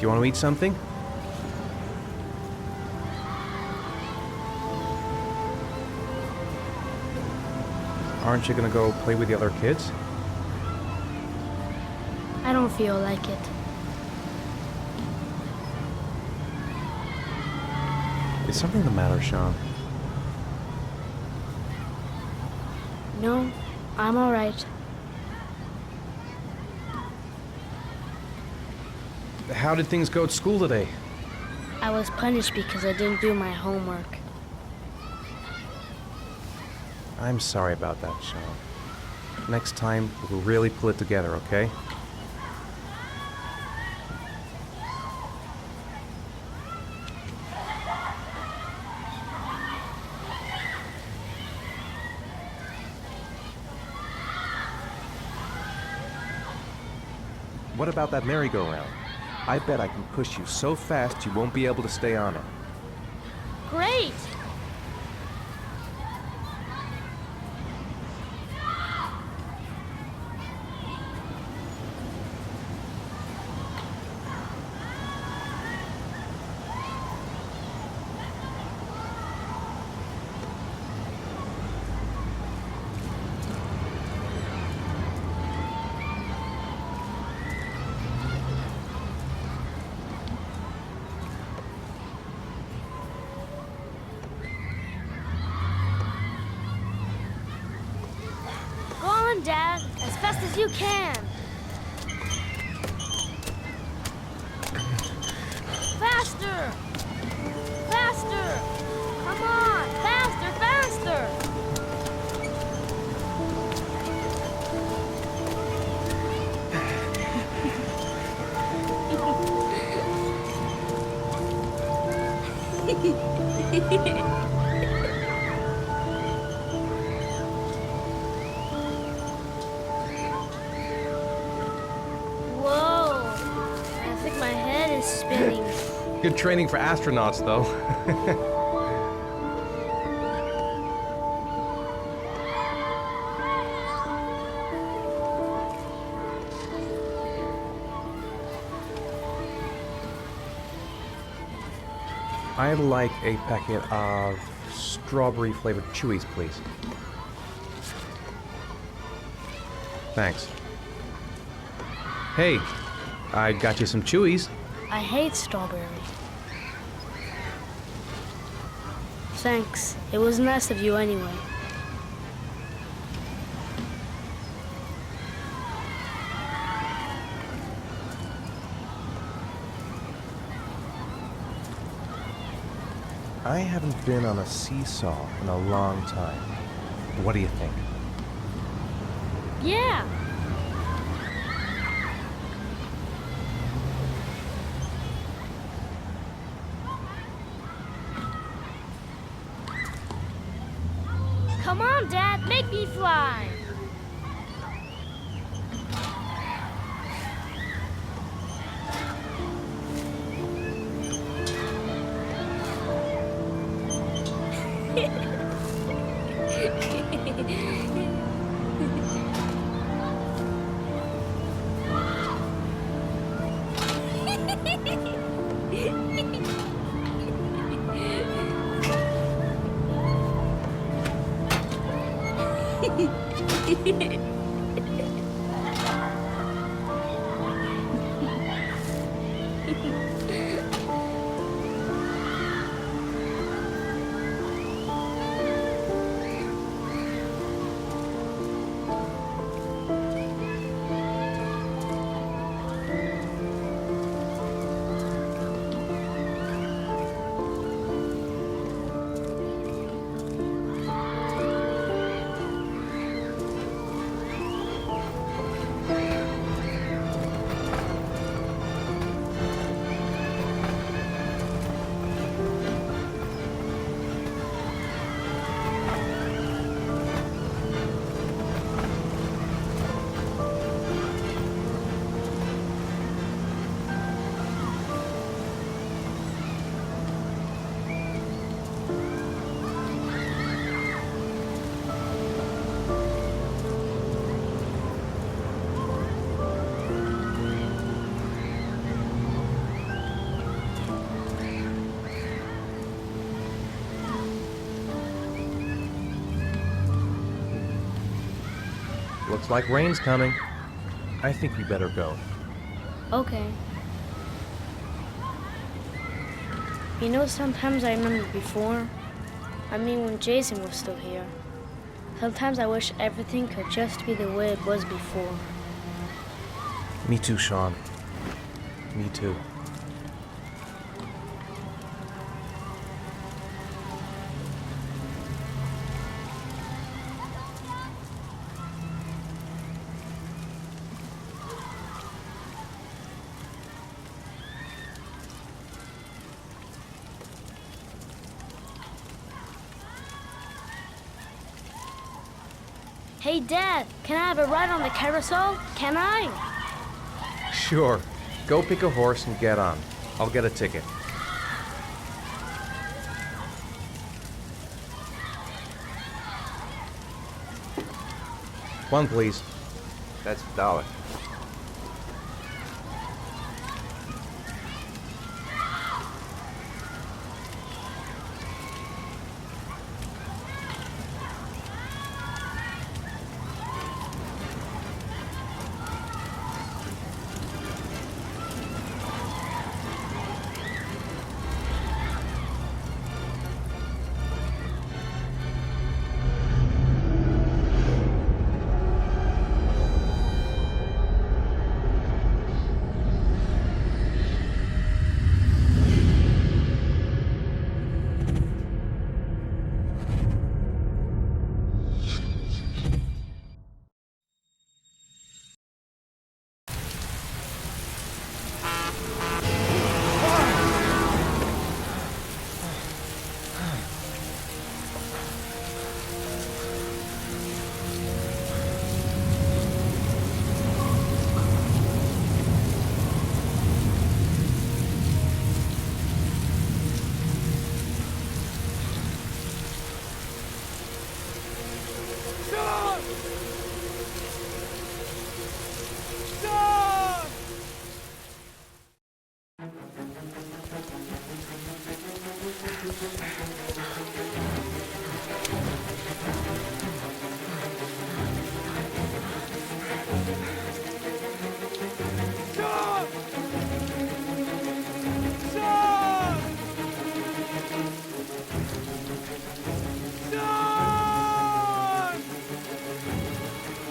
you want to eat something? Aren't you gonna go play with the other kids? I don't feel like it. Is something the matter, Sean? No, I'm all right. How did things go at school today? I was punished because I didn't do my homework. I'm sorry about that, Sean. Next time, we'll really pull it together, okay? What about that merry-go-round? I bet I can push you so fast you won't be able to stay on it. Great! Go on, Dad, as fast as you can. Faster! Faster! Come on! Faster, faster! Whoa! I think my head is spinning. Good training for astronauts, though. I'd like a packet of strawberry-flavored chewies, please. Thanks. Hey, I got you some chewies. I hate strawberry. Thanks. It was nice of you anyway. I haven't been on a seesaw in a long time. What do you think? Yeah! Come on, Dad, make me fly! Looks like rain's coming. I think we better go. Okay. You know, sometimes I remember before. I mean, when Jason was still here. Sometimes I wish everything could just be the way it was before. Me too, Sean. Me too. Hey, Dad, can I have a ride on the carousel? Can I? Sure. Go pick a horse and get on. I'll get a ticket. One, please. That's $1.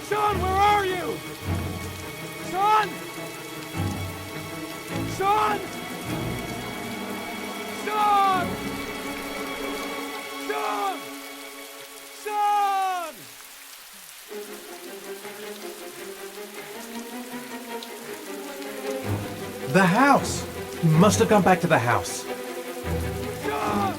Sean, where are you? Sean! Sean! Sean! Sean! Sean! The house! He must have gone back to the house. Sean!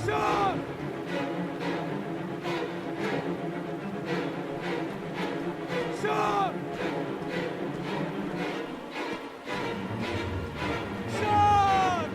Sean! Sean! Sean!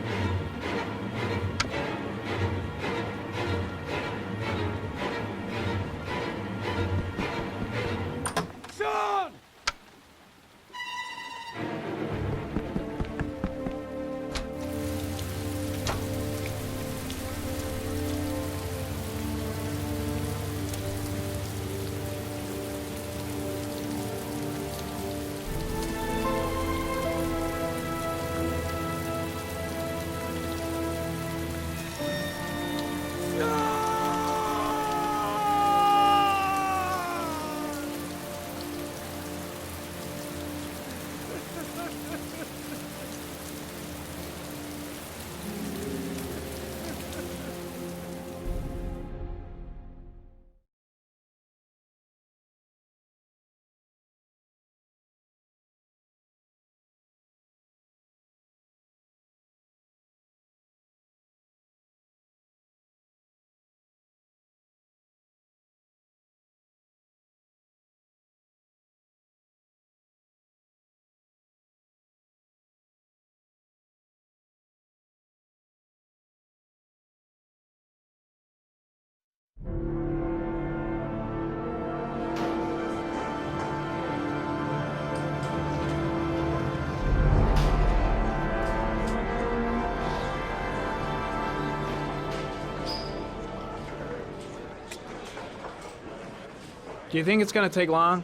Do you think it's gonna take long?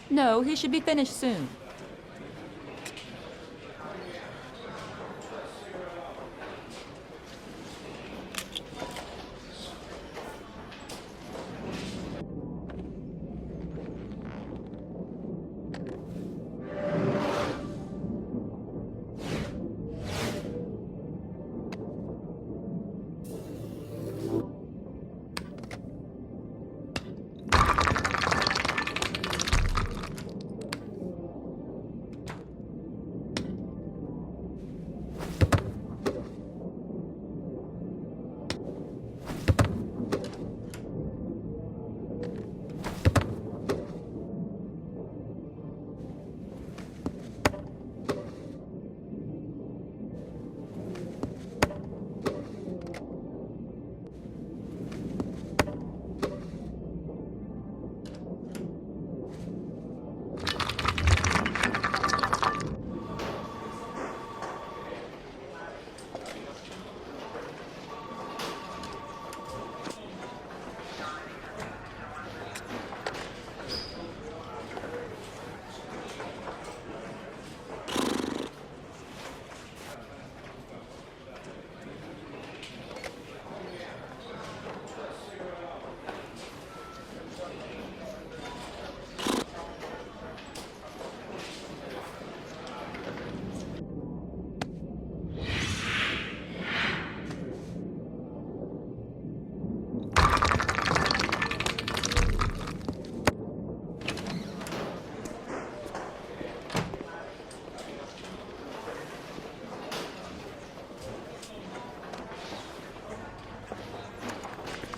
No, he should be finished soon.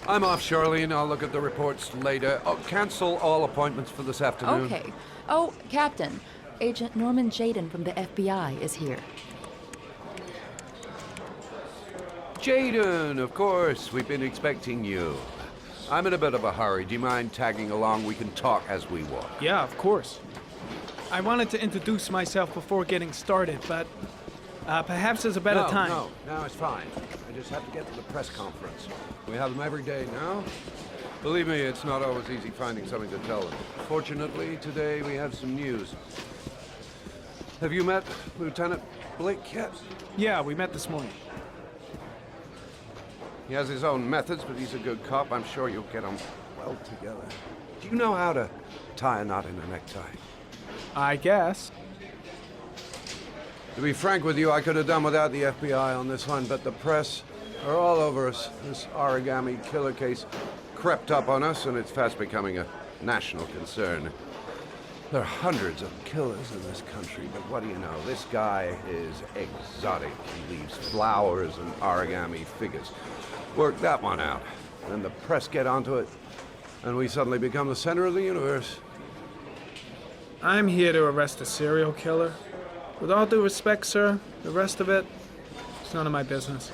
I'm off, Charlene. I'll look at the reports later. Oh, cancel all appointments for this afternoon. Okay. Oh, Captain. Agent Norman Jaden from the FBI is here. Jaden, of course. We've been expecting you. I'm in a bit of a hurry. Do you mind tagging along? We can talk as we walk. Yeah, of course. I wanted to introduce myself before getting started, but perhaps there's a better time. No, it's fine. I just have to get to the press conference. We have them every day now. Believe me, it's not always easy finding something to tell them. Fortunately, today we have some news. Have you met Lieutenant Blake yet? Yeah, we met this morning. He has his own methods, but he's a good cop. I'm sure you'll get them well together. Do you know how to tie a knot in a necktie? I guess. To be frank with you, I could have done without the FBI on this one, but the press are all over us. This origami killer case crept up on us, and it's fast becoming a national concern. There are hundreds of killers in this country, but what do you know? This guy is exotic. He leaves flowers and origami figures. Work that one out. Then the press get onto it, and we suddenly become the center of the universe. I'm here to arrest a serial killer. With all due respect, sir, the rest of it, it's none of my business.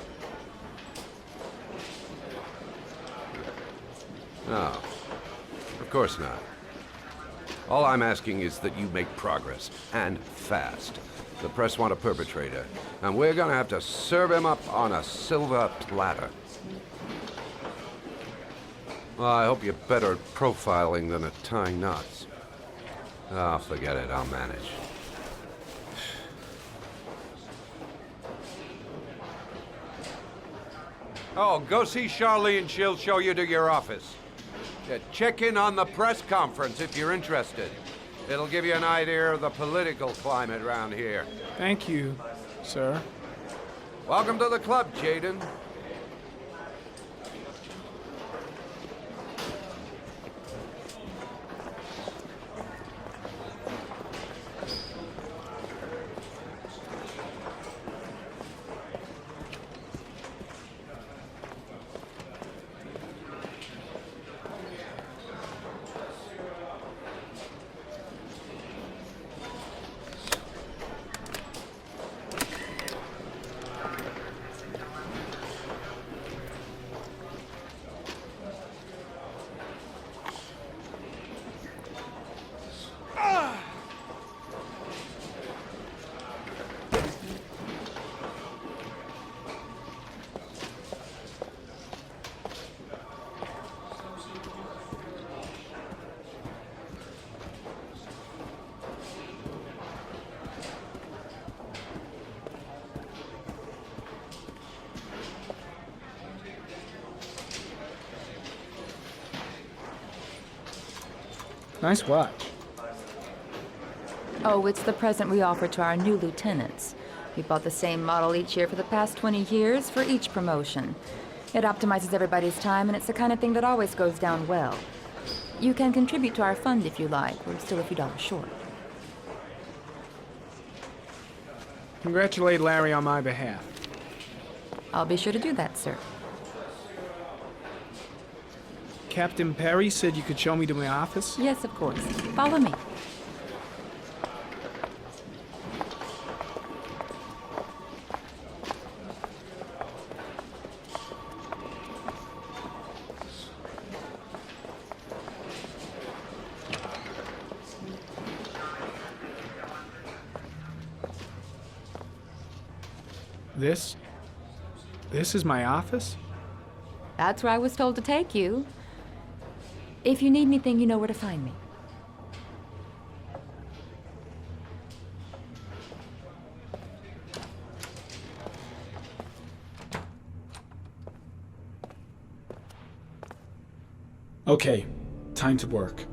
No, of course not. All I'm asking is that you make progress, and fast. The press want a perpetrator, and we're gonna have to serve him up on a silver platter. Well, I hope you're better at profiling than at tying knots. Oh, forget it, I'll manage. Oh, go see Charlene, she'll show you to your office. Check in on the press conference if you're interested. It'll give you an idea of the political climate around here. Thank you, sir. Welcome to the club, Jaden. Nice watch. Oh, it's the present we offer to our new lieutenants. We bought the same model each year for the past 20 years for each promotion. It optimizes everybody's time, and it's the kind of thing that always goes down well. You can contribute to our fund if you like. We're still a few dollars short. Congratulate Larry on my behalf. I'll be sure to do that, sir. Captain Perry said you could show me to my office? Yes, of course. Follow me. This is my office? That's where I was told to take you. If you need anything, you know where to find me. Okay, time to work.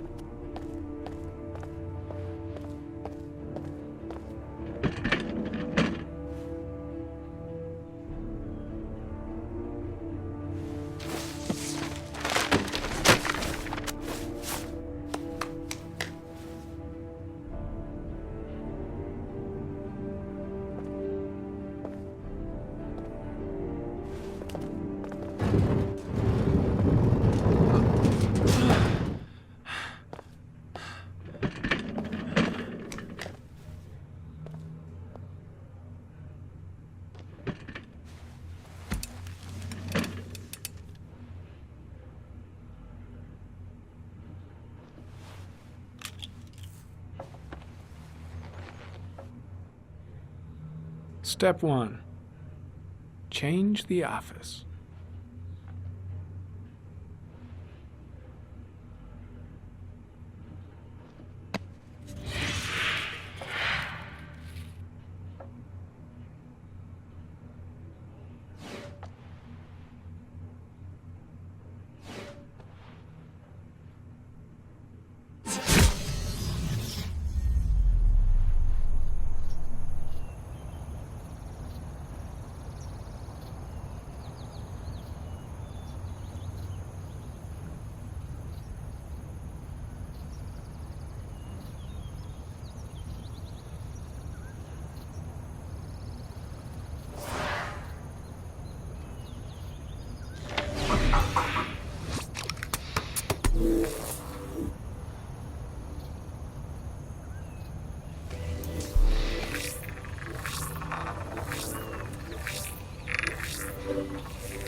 Step 1. Change the office.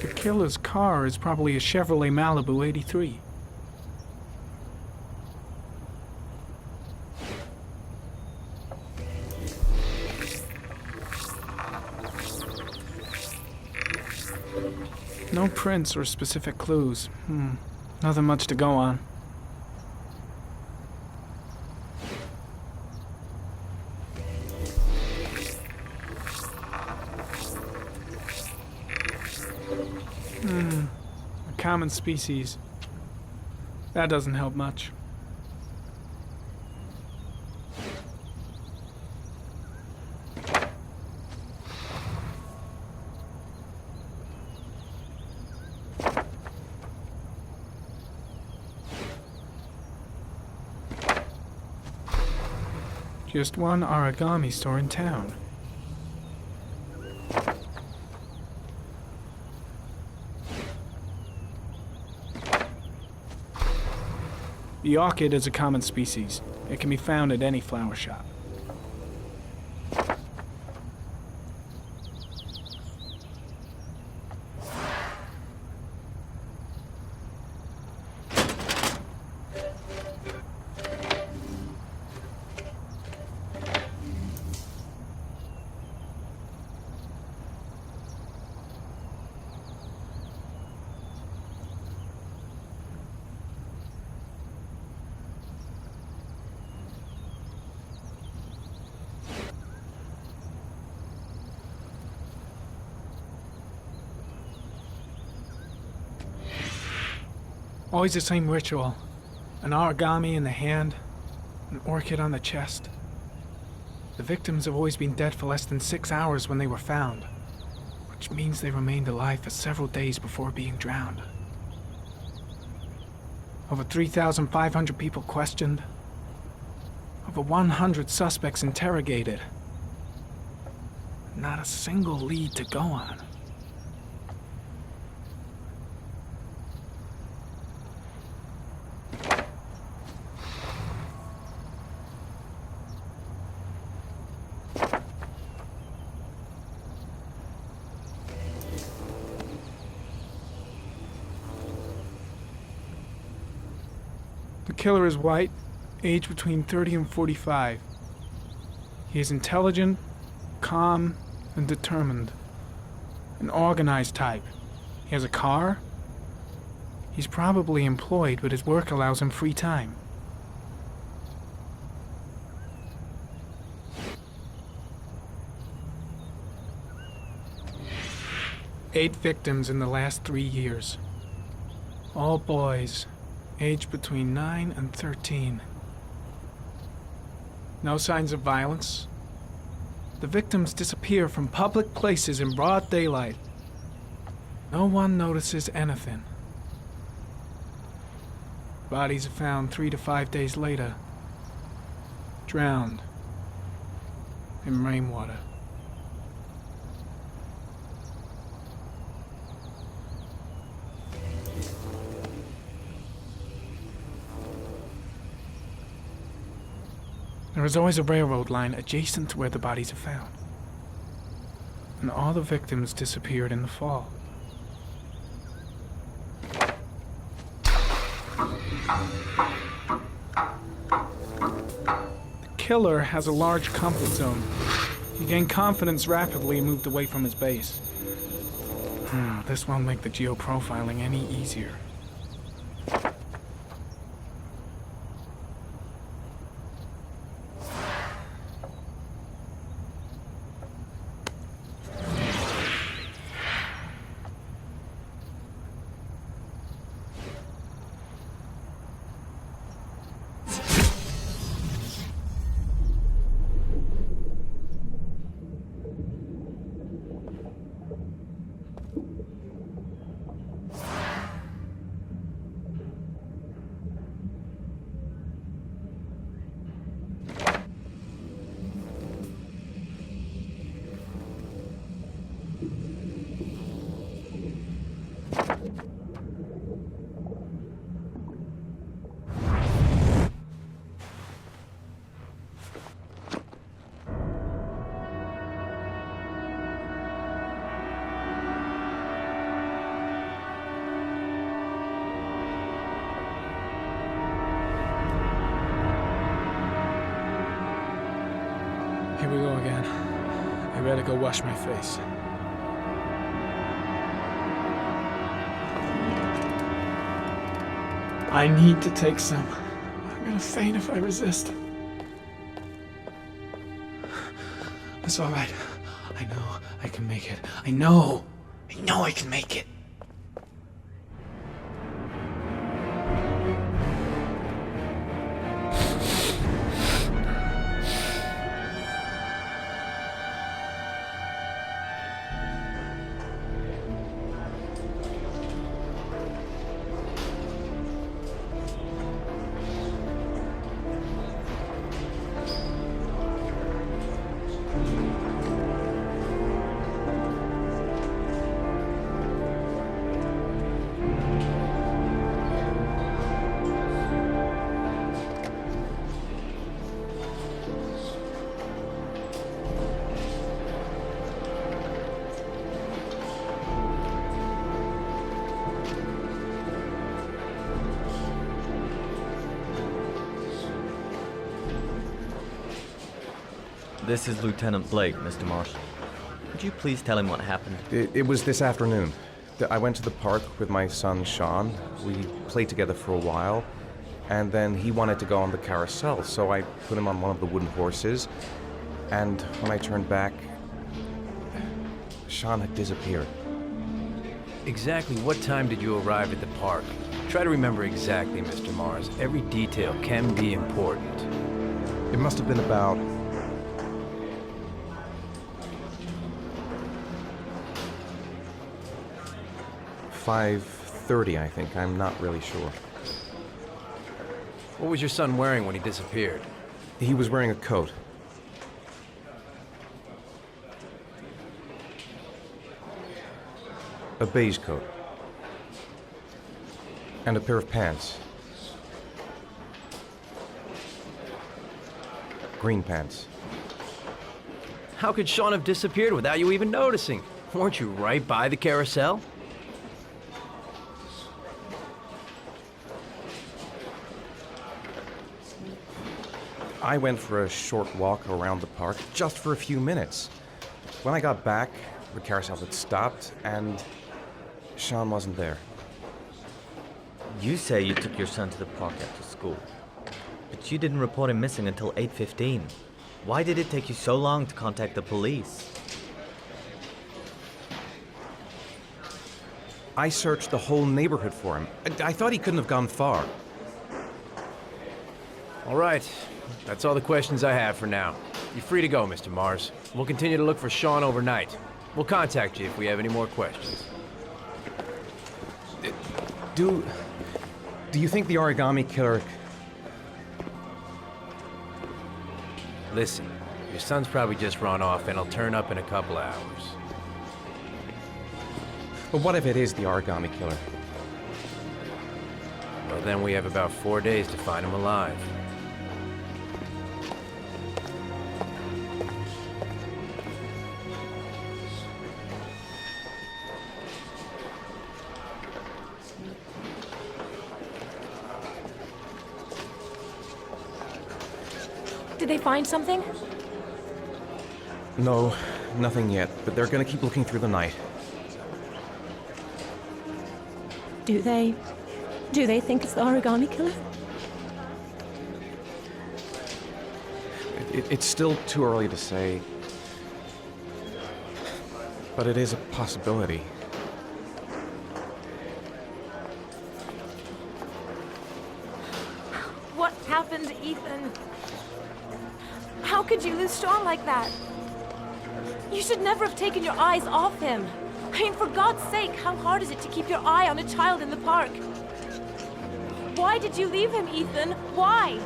The killer's car is probably a Chevrolet Malibu 83. No prints or specific clues. Nothing much to go on. A common species. That doesn't help much. Just one origami store in town. The orchid is a common species. It can be found at any flower shop. Always the same ritual. An origami in the hand, an orchid on the chest. The victims have always been dead for less than 6 hours when they were found, which means they remained alive for several days before being drowned. Over 3,500 people questioned. Over 100 suspects interrogated. Not a single lead to go on. The killer is white, aged between 30 and 45. He is intelligent, calm, and determined. An organized type. He has a car. He's probably employed, but his work allows him free time. Eight victims in the last 3 years. All boys, aged between 9 and 13. No signs of violence. The victims disappear from public places in broad daylight. No one notices anything. Bodies are found 3 to 5 days later, drowned in rainwater. There is always a railroad line adjacent to where the bodies are found. And all the victims disappeared in the fall. The killer has a large comfort zone. He gained confidence rapidly and moved away from his base. This won't make the geoprofiling any easier. Here we go again. I better go wash my face. I need to take some. I'm gonna faint if I resist. It's all right. I know I can make it. I know I can make it. This is Lieutenant Blake, Mr. Marshall. Could you please tell him what happened? It was this afternoon. I went to the park with my son, Sean. We played together for a while, and then he wanted to go on the carousel, so I put him on one of the wooden horses, and when I turned back, Sean had disappeared. Exactly what time did you arrive at the park? Try to remember exactly, Mr. Mars. Every detail can be important. It must have been about 5:30, I think. I'm not really sure. What was your son wearing when he disappeared? He was wearing a coat. A beige coat. And a pair of pants. Green pants. How could Sean have disappeared without you even noticing? Weren't you right by the carousel? I went for a short walk around the park, just for a few minutes. When I got back, the carousel had stopped, and Sean wasn't there. You say you took your son to the park after school, but you didn't report him missing until 8:15. Why did it take you so long to contact the police? I searched the whole neighborhood for him. I thought he couldn't have gone far. All right. That's all the questions I have for now. You're free to go, Mr. Mars. We'll continue to look for Sean overnight. We'll contact you if we have any more questions. Do you think the origami killer... Listen, your son's probably just run off and he'll turn up in a couple of hours. But what if it is the origami killer? Well, then we have about 4 days to find him alive. Did they find something? No, nothing yet, but they're gonna keep looking through the night. Do they think it's the origami killer? It's still too early to say, but it is a possibility. What happened, Ethan? How could you lose Sean like that? You should never have taken your eyes off him. I mean, for God's sake, how hard is it to keep your eye on a child in the park? Why did you leave him, Ethan? Why?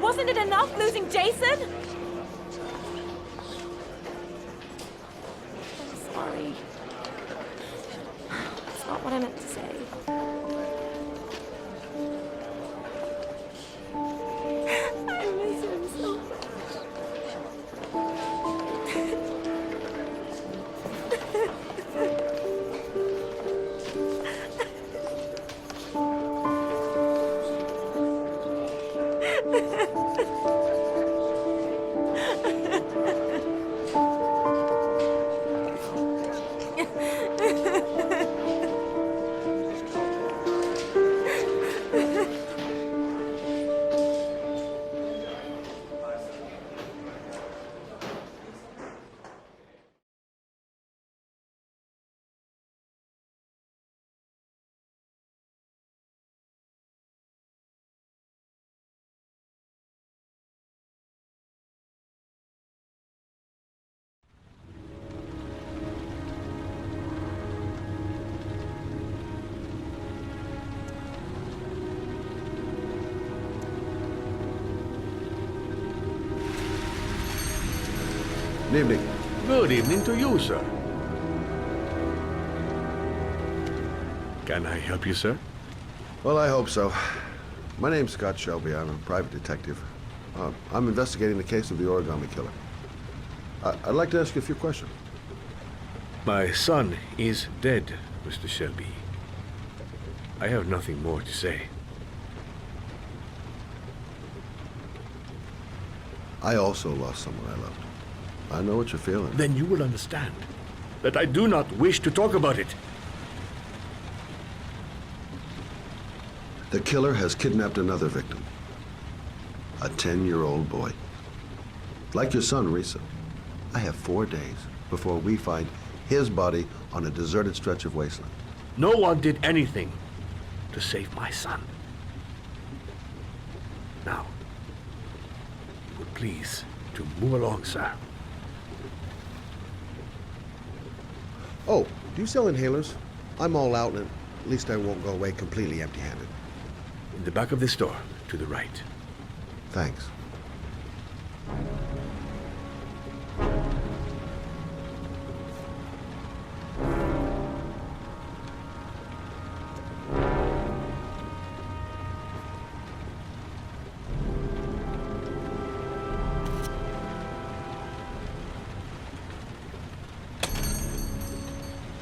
Wasn't it enough losing Jason? I'm sorry. That's not what I meant to say. I miss him so much. Good evening. Good evening to you, sir. Can I help you, sir? Well, I hope so. My name's Scott Shelby. I'm a private detective. I'm investigating the case of the origami killer. I'd like to ask you a few questions. My son is dead, Mr. Shelby. I have nothing more to say. I also lost someone I loved. I know what you're feeling. Then you will understand that I do not wish to talk about it. The killer has kidnapped another victim. A 10-year-old boy. Like your son, Risa. I have 4 days before we find his body on a deserted stretch of wasteland. No one did anything to to save my son. Now, you would please to move along, sir. Oh, do you sell inhalers? I'm all out, and at least I won't go away completely empty-handed. In the back of the store, to the right. Thanks.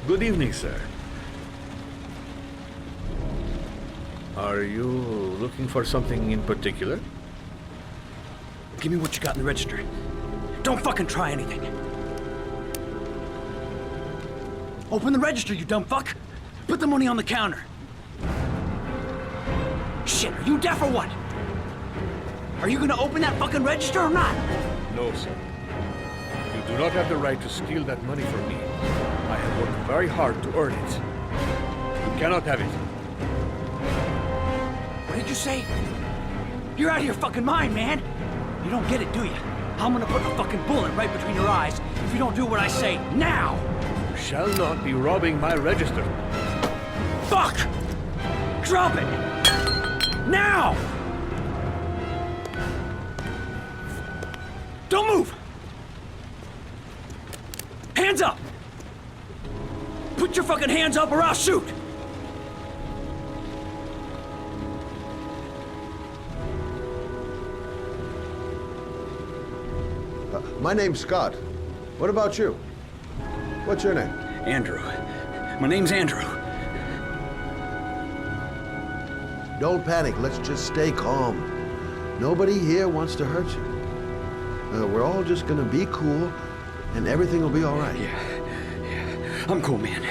Good evening, sir. Are you looking for something in particular? Give me what you got in the register. Don't fucking try anything. Open the register, you dumb fuck. Put the money on the counter. Shit, are you deaf or what? Are you gonna open that fucking register or not? No, sir. You do not have the right to steal that money from me. I have worked very hard to earn it. You cannot have it. What did you say? You're out of your fucking mind, man. You don't get it, do you? I'm gonna put a fucking bullet right between your eyes if you don't do what I say now. You shall not be robbing my register. Fuck! Drop it! Now! Don't move! Hands up! Put your fucking hands up or I'll shoot! My name's Scott. What about you? What's your name? Andrew. My name's Andrew. Don't panic. Let's just stay calm. Nobody here wants to hurt you. We're all just gonna be cool, and everything will be all right. Yeah. I'm cool, man.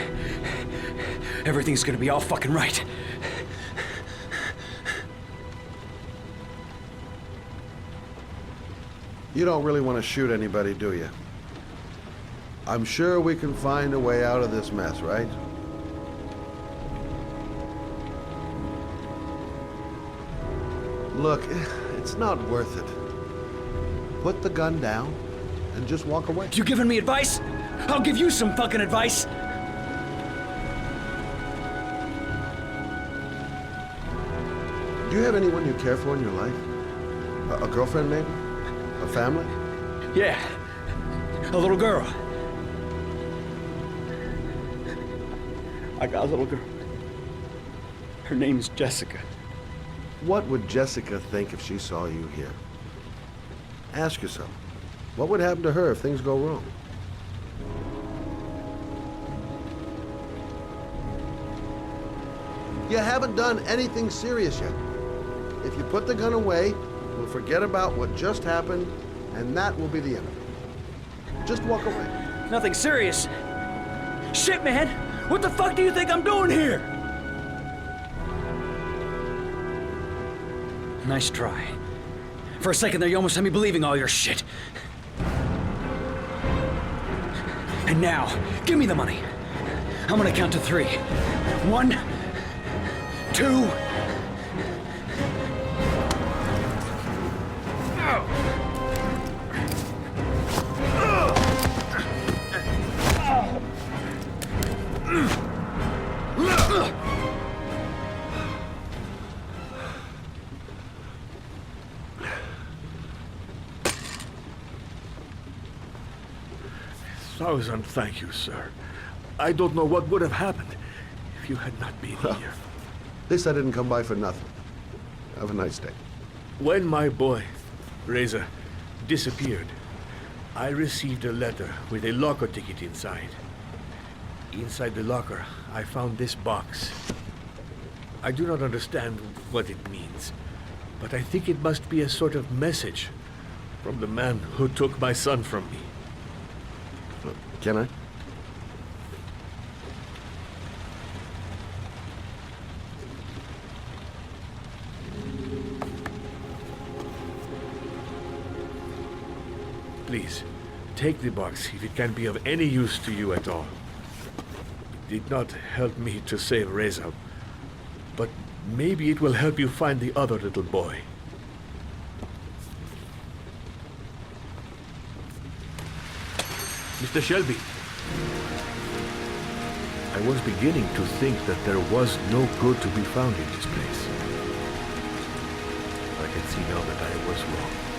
Everything's gonna be all fucking right. You don't really want to shoot anybody, do you? I'm sure we can find a way out of this mess, right? Look, it's not worth it. Put the gun down and just walk away. You giving me advice? I'll give you some fucking advice. Do you have anyone you care for in your life? A girlfriend, maybe? A family? Yeah. A little girl. I got a little girl. Her name's Jessica. What would Jessica think if she saw you here? Ask yourself, what would happen to her if things go wrong? You haven't done anything serious yet. If you put the gun away, we'll forget about what just happened, and that will be the end of it. Just walk away. Nothing serious. Shit, man! What the fuck do you think I'm doing here? Nice try. For a second there, you almost had me believing all your shit. And now, give me the money. I'm gonna count to 3. 1, 2... Thousand thank you, sir. I don't know what would have happened if you had not been here. At least I didn't come by for nothing. Have a nice day. When my boy, Reza, disappeared, I received a letter with a locker ticket inside. Inside the locker, I found this box. I do not understand what it means, but I think it must be a sort of message from the man who took my son from me. Can I? Please, take the box if it can be of any use to you at all. It did not help me to save Reza, but Maybe it will help you find the other little boy. Mr. Shelby, I was beginning to think that there was no good to be found in this place. I can see now that I was wrong.